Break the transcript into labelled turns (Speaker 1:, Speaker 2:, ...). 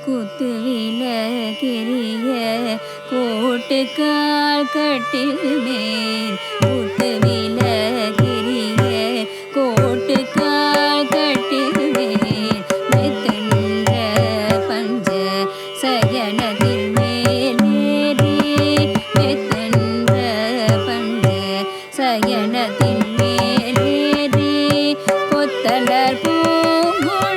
Speaker 1: குத்து விளக்கெரிய கோட்டுக்கால் கட்டில் மேல் குத்து விளக்கெரிய கோட்டுக்கால் கட்டில் மேல் மெத்தென்ற பஞ்ச சயனத்தில் மேலேறி மெத்தென்ற பஞ்ச சயனத்தில் மேலேறி கொத்தலர் பூங்குழ